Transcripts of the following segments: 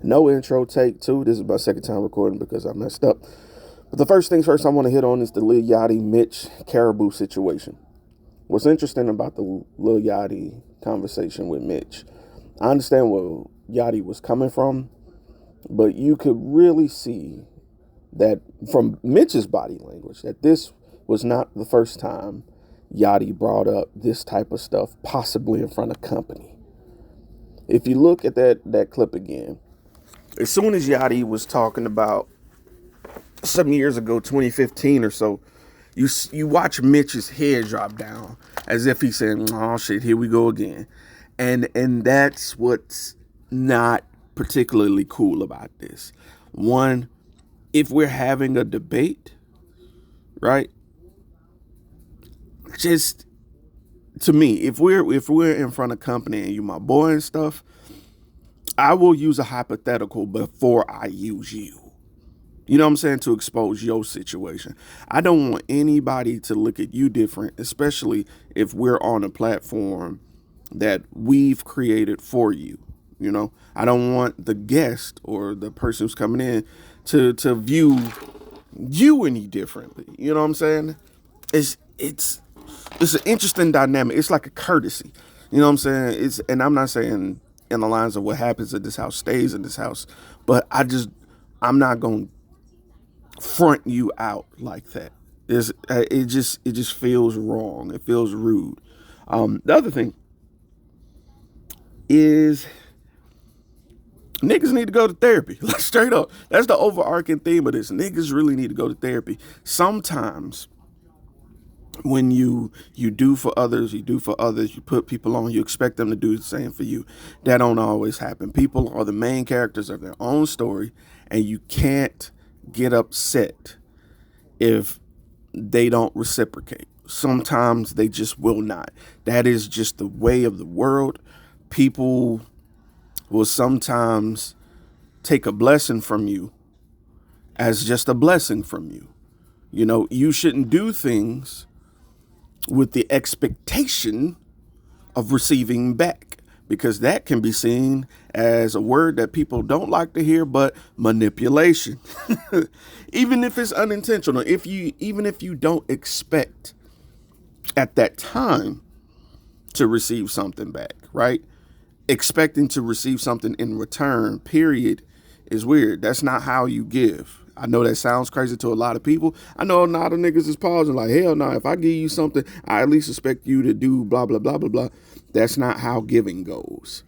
No intro, take two. This is my second time recording because I messed up. But the first things first I want to hit on is the Lil Yachty Mitch Caribou situation. What's interesting about the Lil Yachty conversation with Mitch, I understand where Yachty was coming from, but you could really see that from Mitch's body language that this was not the first time Yachty brought up this type of stuff, possibly in front of company. If you look at that clip again, as soon as Yachty was talking about some years ago, 2015 or so, you watch Mitch's head drop down as if he's saying, "Oh shit, here we go again," and that's what's not particularly cool about this. One, if we're having a debate, right? Just to me, if we're in front of company and you my boy and stuff, I will use a hypothetical before I use you. You know what I'm saying? To expose your situation. I don't want anybody to look at you different, especially if we're on a platform that we've created for you. You know, I don't want the guest or the person who's coming in to view you any differently. You know what I'm saying? It's an interesting dynamic. It's like a courtesy. You know what I'm saying? And I'm not saying in the lines of what happens at this house stays in this house, but I'm not going to front you out like that. It just feels wrong. It feels rude. The other thing is niggas need to go to therapy. Like straight up. That's the overarching theme of this. Niggas really need to go to therapy. Sometimes when you do for others, you put people on, you expect them to do the same for you. That don't always happen. People are the main characters of their own story, and you can't get upset if they don't reciprocate. Sometimes they just will not. That is just the way of the world. People will sometimes take a blessing from you as just a blessing from you. You know, you shouldn't do things with the expectation of receiving back, because that can be seen as a word that people don't like to hear, but manipulation. Even if it's unintentional, even if you don't expect at that time to receive something back, right? Expecting to receive something in return, period, is weird. That's not how you give. I know that sounds crazy to a lot of people. I know a lot of niggas is pausing like, hell no, if I give you something, I at least expect you to do blah, blah, blah, blah, blah. That's not how giving goes.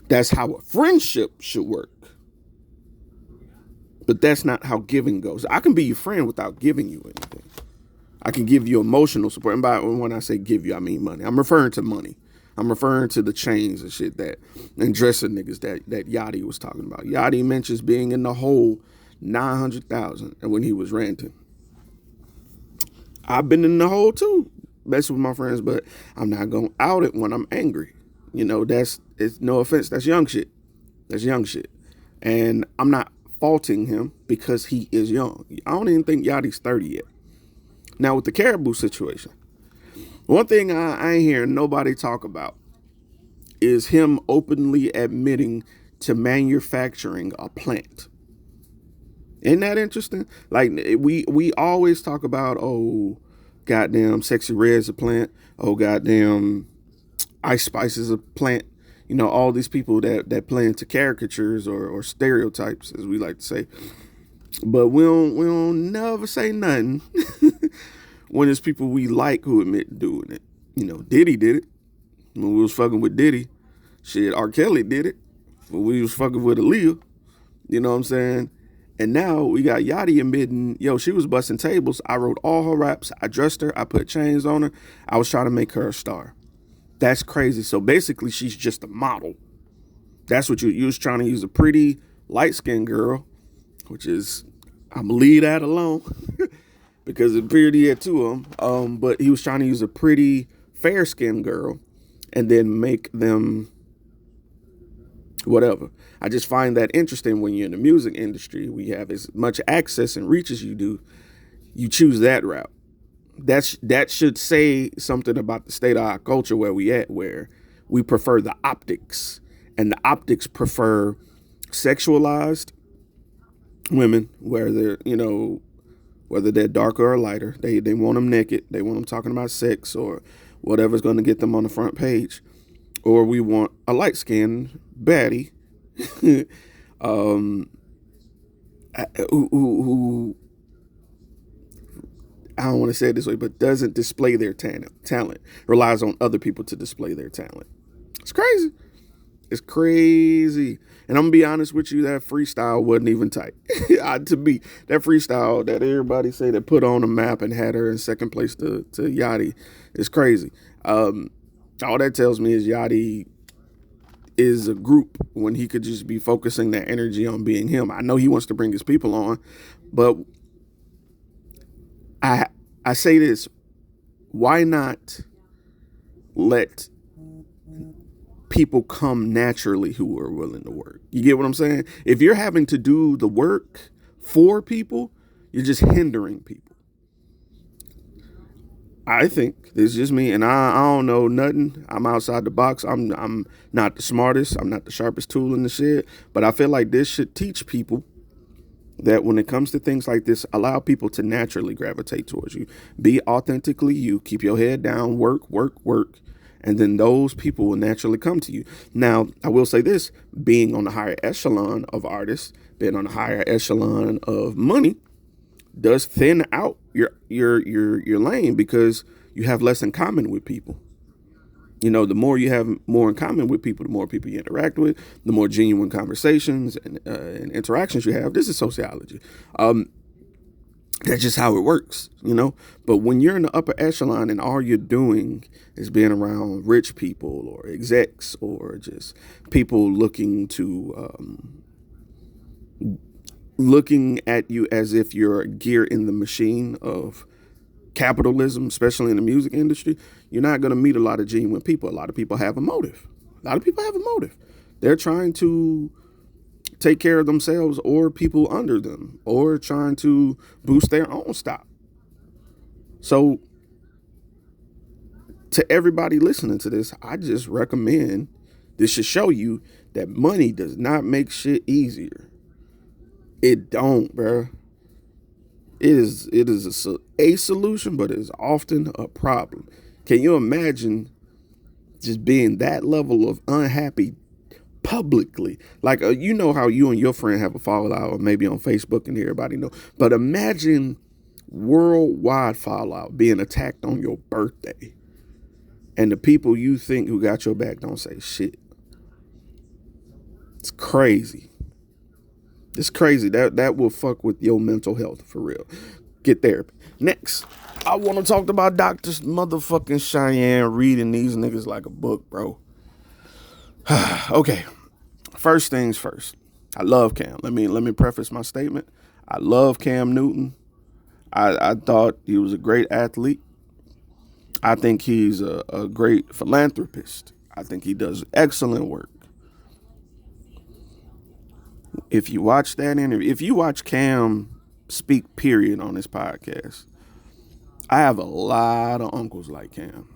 That's how a friendship should work. But that's not how giving goes. I can be your friend without giving you anything. I can give you emotional support. And when I say give you, I mean money. I'm referring to money. I'm referring to the chains and shit and dressing niggas that Yachty was talking about. Yachty mentions being in the hole 900,000 and when he was ranting. I've been in the hole too, messing with my friends, but I'm not gonna out it when I'm angry. You know, it's no offense, that's young shit. That's young shit. And I'm not faulting him because he is young. I don't even think Yachty's 30 yet. Now with the Caribou situation, one thing I ain't hearing nobody talk about is him openly admitting to manufacturing a plant. Isn't that interesting? Like we always talk about, oh, goddamn, Sexy Red's a plant. Oh, goddamn, Ice Spice is a plant. You know, all these people that play into caricatures or stereotypes, as we like to say. But we don't never say nothing when it's people we like who admit to doing it. You know, Diddy did it when we was fucking with Diddy. Shit, R. Kelly did it when we was fucking with Aaliyah. You know what I'm saying? And now we got Yachty admitting, yo, she was busting tables. I wrote all her raps. I dressed her. I put chains on her. I was trying to make her a star. That's crazy. So basically, she's just a model. That's what you was trying to use, a pretty light-skinned girl, which is, I'm going to leave that alone because it appeared he had two of them. But he was trying to use a pretty fair-skinned girl and then make them whatever. I just find that interesting when you're in the music industry. We have as much access and reach as you do. You choose that route. That should say something about the state of our culture where we at, where we prefer the optics, and the optics prefer sexualized women, whether they're darker or lighter. They want them naked. They want them talking about sex or whatever's going to get them on the front page. Or we want a light-skinned baddie who I don't want to say it this way, but doesn't display their talent, relies on other people to display their talent. It's crazy. It's crazy. And I'm going to be honest with you, that freestyle wasn't even tight. To me, that freestyle that everybody say that put on a map and had her in second place to Yachty is crazy. All that tells me is Yachty is a group when he could just be focusing that energy on being him. I know he wants to bring his people on, but I say this, why not let people come naturally who are willing to work? You get what I'm saying? If you're having to do the work for people, you're just hindering people. I think this is just me, and I don't know nothing. I'm outside the box. I'm not the smartest. I'm not the sharpest tool in the shed, but I feel like this should teach people that when it comes to things like this, allow people to naturally gravitate towards you. Be authentically you. Keep your head down. Work. And then those people will naturally come to you. Now, I will say this, being on the higher echelon of artists, being on the higher echelon of money, does thin out your lane because you have less in common with people. The more you have more in common with people, the more people you interact with, the more genuine conversations and interactions you have. This is sociology. That's just how it works, But when you're in the upper echelon and all you're doing is being around rich people or execs or just people looking at you as if you're a gear in the machine of capitalism, especially in the music industry, you're not going to meet a lot of genuine people. A lot of people have a motive. They're trying to take care of themselves or people under them or trying to boost their own stock. So to everybody listening to this, I just recommend this should show you that money does not make shit easier. It don't, bro. It is a solution, but it is often a problem. Can you imagine just being that level of unhappy publicly? Like, how you and your friend have a fallout, or maybe on Facebook and everybody know. But imagine worldwide fallout, being attacked on your birthday, and the people you think who got your back don't say shit. It's crazy. It's crazy. That will fuck with your mental health for real. Get therapy. Next, I want to talk about Dr. motherfucking Cheyenne reading these niggas like a book, bro. Okay. First things first. I love Cam. Let me preface my statement. I love Cam Newton. I thought he was a great athlete. I think he's a great philanthropist. I think he does excellent work. If you watch that interview, if you watch Cam speak, period, on this podcast, I have a lot of uncles like Cam.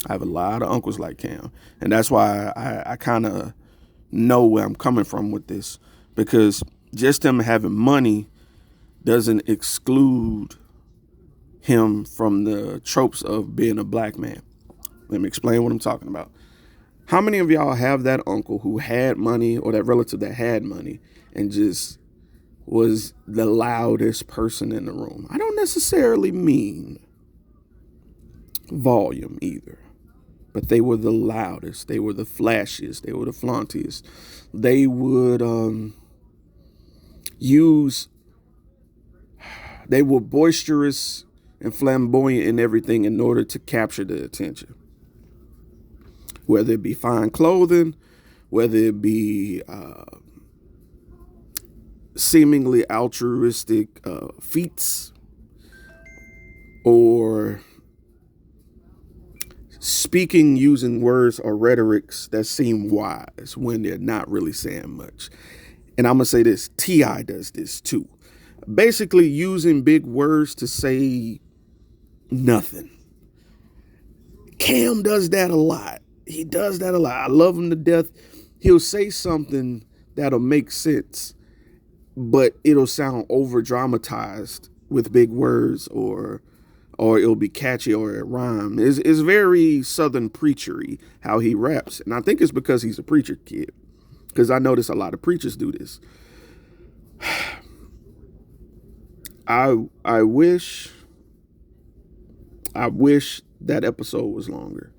And that's why I kind of know where I'm coming from with this, because just him having money doesn't exclude him from the tropes of being a black man. Let me explain what I'm talking about. How many of y'all have that uncle who had money, or that relative that had money and just was the loudest person in the room? I don't necessarily mean volume either, but they were the loudest. They were the flashiest. They were the flauntiest. They would they were boisterous and flamboyant in everything in order to capture the attention. Whether it be fine clothing, whether it be seemingly altruistic feats, or speaking using words or rhetorics that seem wise when they're not really saying much. And I'm going to say this, T.I. does this too. Basically using big words to say nothing. Cam does that a lot. He does that a lot. I love him to death. He'll say something that'll make sense, but it'll sound over dramatized with big words, or it'll be catchy, or it rhyme. It's very Southern preachery how he raps, and I think it's because he's a preacher kid. Because I notice a lot of preachers do this. I wish that episode was longer,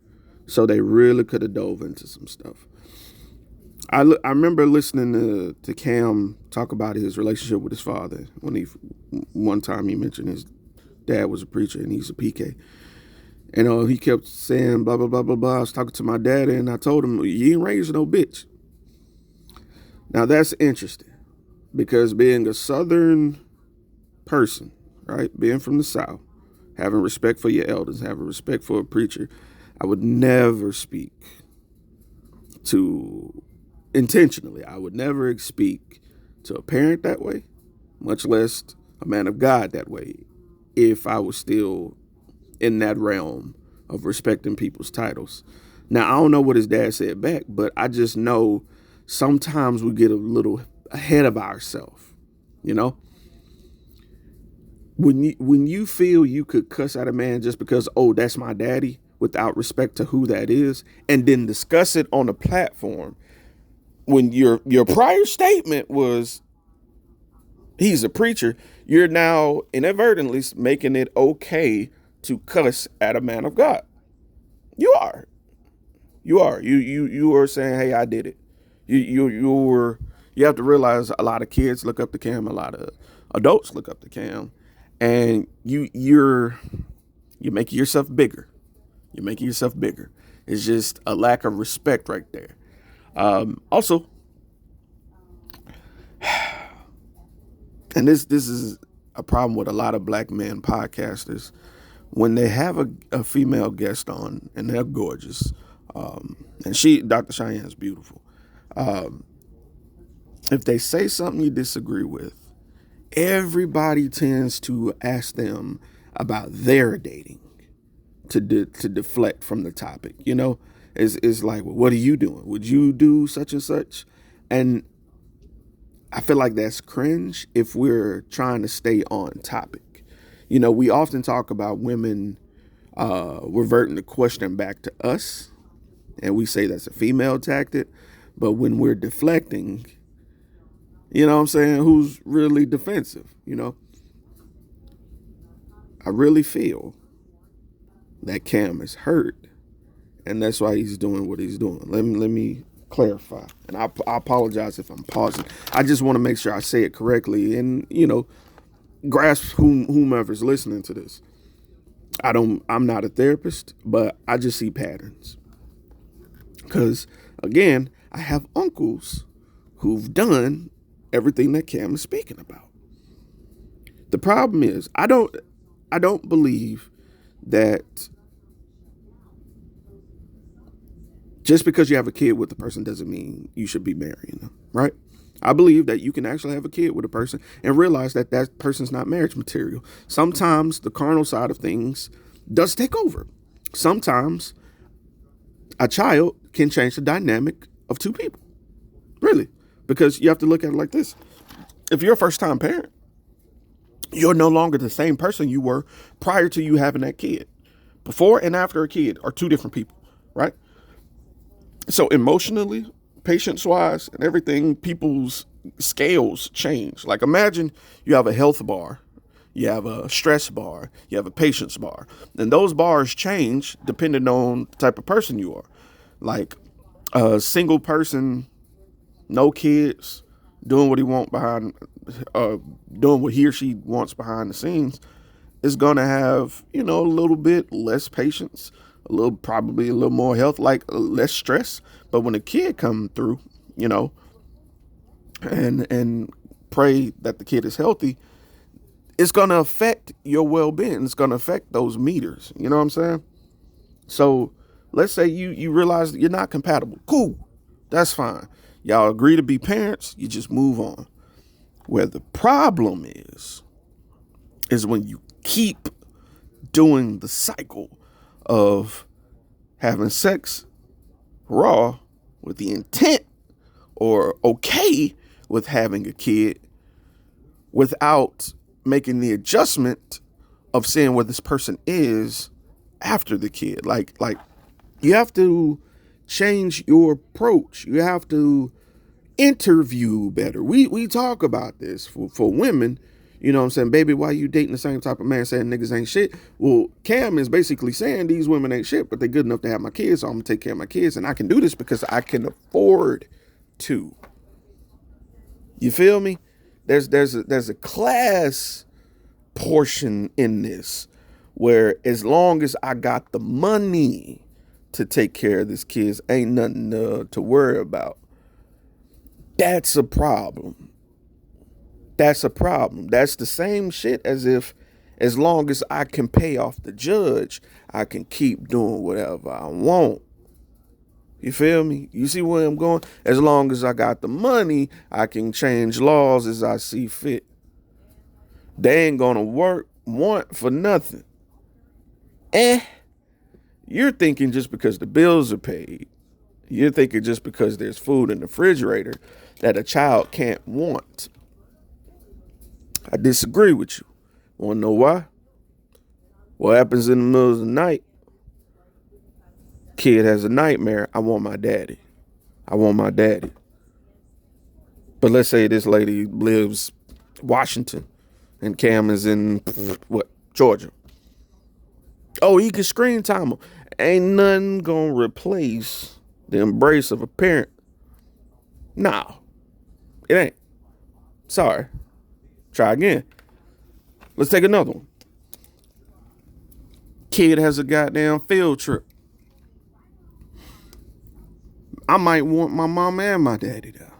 so they really could have dove into some stuff. I remember listening to Cam talk about his relationship with his father when one time he mentioned his dad was a preacher and he's a PK. And he kept saying blah blah blah blah blah. I was talking to my dad and I told him, "You ain't raised no bitch." Now that's interesting, because being a Southern person, right, being from the South, having respect for your elders, having respect for a preacher, I would never speak to intentionally. I would never speak to a parent that way, much less a man of God that way, if I was still in that realm of respecting people's titles. Now, I don't know what his dad said back, but I just know sometimes we get a little ahead of ourselves, you know? When you feel you could cuss at a man just because, oh, that's my daddy, without respect to who that is, and then discuss it on a platform, when your prior statement was he's a preacher, you're now inadvertently making it okay to cuss at a man of God. You are. You are saying, hey, I did it. You have to realize a lot of kids look up to Cam, a lot of adults look up to Cam, and you're making yourself bigger. You're making yourself bigger. It's just a lack of respect right there. Also, and this is a problem with a lot of black men podcasters, when they have a female guest on and they're gorgeous, and Dr. Cheyenne's beautiful. If they say something you disagree with, everybody tends to ask them about their dating to deflect from the topic. It's like, well, what are you doing? Would you do such and such? And I feel like that's cringe if we're trying to stay on topic. We often talk about women reverting the question back to us, and we say that's a female tactic. But when we're deflecting, you know what I'm saying, who's really defensive? I really feel that Cam is hurt, and that's why he's doing what he's doing. Let me clarify, and I apologize if I'm pausing. I just want to make sure I say it correctly, and grasp whomever's listening to this. I'm not a therapist, but I just see patterns. Because again, I have uncles who've done everything that Cam is speaking about. The problem is, I don't believe that just because you have a kid with the person doesn't mean you should be marrying them, right? I believe that you can actually have a kid with a person and realize that that person's not marriage material. Sometimes the carnal side of things does take over. Sometimes a child can change the dynamic of two people. Really. Because you have to look at it like this. If you're a first-time parent, you're no longer the same person you were prior to you having that kid. Before and after a kid are two different people, right? So emotionally, patience-wise, and everything, people's scales change. Like, imagine you have a health bar, you have a stress bar, you have a patience bar. And those bars change depending on the type of person you are. Like a single person, no kids, doing what he or she wants behind the scenes, is going to have, a little bit less patience, probably a little more health, like less stress. But when a kid come through, and pray that the kid is healthy, it's going to affect your well-being. It's going to affect those meters. You know what I'm saying? So let's say you realize that you're not compatible. Cool. That's fine. Y'all agree to be parents. You just move on. Where the problem is when you keep doing the cycle of having sex raw with the intent or okay with having a kid without making the adjustment of seeing where this person is after the kid. Like you have to change your approach. You have to interview better. We talk about this for women. You know what I'm saying? Baby, why you dating the same type of man saying niggas ain't shit? Well, Cam is basically saying these women ain't shit, but they're good enough to have my kids, so I'm gonna take care of my kids, and I can do this because I can afford to. You feel me? There's a class portion in this where as long as I got the money to take care of this kids, ain't nothing to worry about. That's a problem. That's a problem. That's the same shit as if as long as I can pay off the judge, I can keep doing whatever I want. You feel me? You see where I'm going? As long as I got the money, I can change laws as I see fit. They ain't gonna want for nothing. You're thinking just because the bills are paid, you're thinking just because there's food in the refrigerator that a child can't want. I disagree with you. Want to know why? What happens in the middle of the night? Kid has a nightmare. I want my daddy. I want my daddy. But let's say this lady lives Washington and Cam is in Georgia. Oh, he can screen time him. Ain't nothing gonna replace the embrace of a parent. No, it ain't. Sorry. Try again. Let's take another one. Kid has a goddamn field trip. I might want my mama and my daddy there.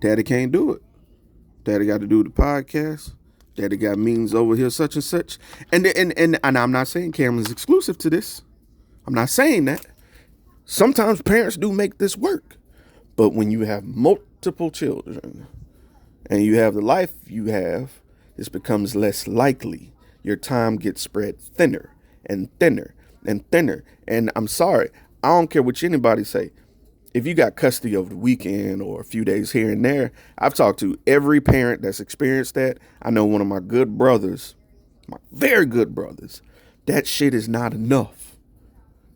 Daddy can't do it. Daddy got to do the podcast. Daddy got meetings over here, such and such. And I'm not saying Cameron's exclusive to this. I'm not saying that. Sometimes parents do make this work. But when you have multiple children and you have the life you have, this becomes less likely. Your time gets spread thinner and thinner and thinner. And I'm sorry, I don't care what anybody say. If you got custody over the weekend or a few days here and there, I've talked to every parent that's experienced that. I know one of my good brothers, my very good brothers, that shit is not enough.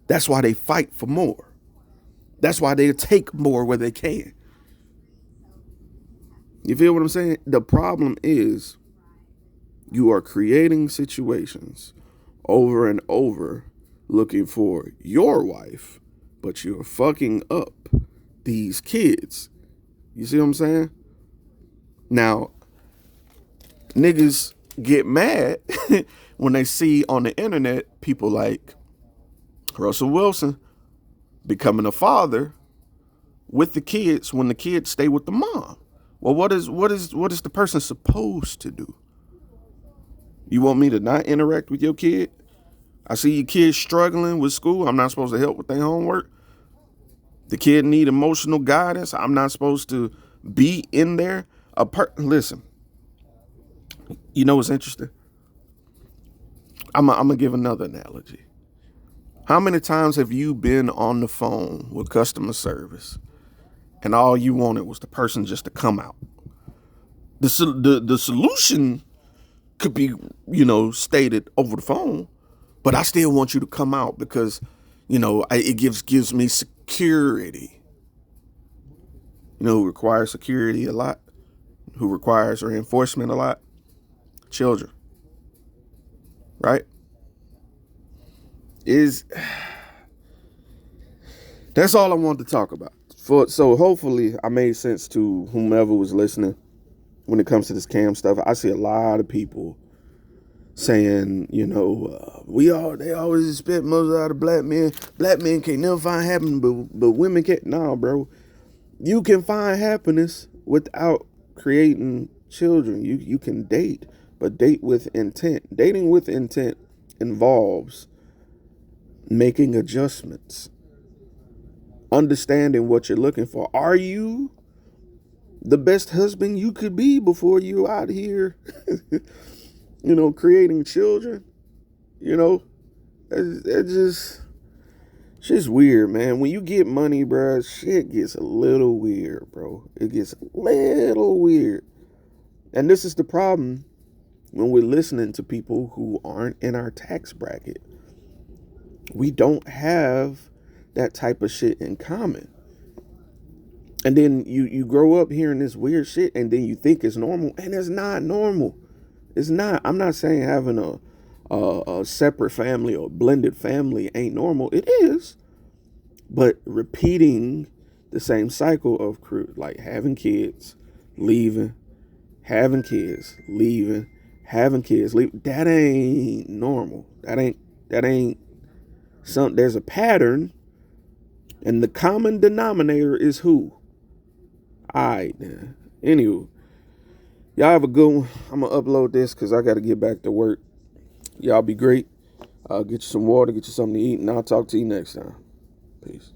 That's why they fight for more. That's why they take more where they can. You feel what I'm saying? The problem is you are creating situations over and over looking for your wife, but you're fucking up these kids. You see what I'm saying? Now, niggas get mad when they see on the internet people like Russell Wilson becoming a father with the kids when the kids stay with the mom. Well, what is the person supposed to do? You want me to not interact with your kid? I see your kid struggling with school. I'm not supposed to help with their homework. The kid need emotional guidance. I'm not supposed to be in there. Listen, you know what's interesting? I'm gonna give another analogy. How many times have you been on the phone with customer service and all you wanted was the person just to come out? The solution could be, stated over the phone, but I still want you to come out because, it gives me security. You know who requires security a lot? Who requires reinforcement a lot? Children. Right? That's all I wanted to talk about. So hopefully I made sense to whomever was listening when it comes to this cam stuff. I see a lot of people saying, they always expect most out of black men. Black men can't never find happiness, but women can't. Nah, bro. You can find happiness without creating children. You can date, but date with intent. Dating with intent involves making adjustments, understanding what you're looking for. Are you the best husband you could be before you out here, creating children? It just Shit's weird, man. When you get money, bro, shit gets a little weird, bro. It gets a little weird. And this is the problem when we're listening to people who aren't in our tax bracket. We don't have that type of shit in common. And then you grow up hearing this weird shit and then you think it's normal, and it's not normal. It's not. I'm not saying having a separate family or blended family ain't normal. It is. But repeating the same cycle of like having kids, leaving, having kids, leaving, having kids, leaving, that ain't normal. That ain't something. There's a pattern, and the common denominator is who? Alright then. Anywho, y'all have a good one. I'm gonna upload this because I gotta get back to work. Y'all be great. Get you some water, get you something to eat, and I'll talk to you next time. Peace.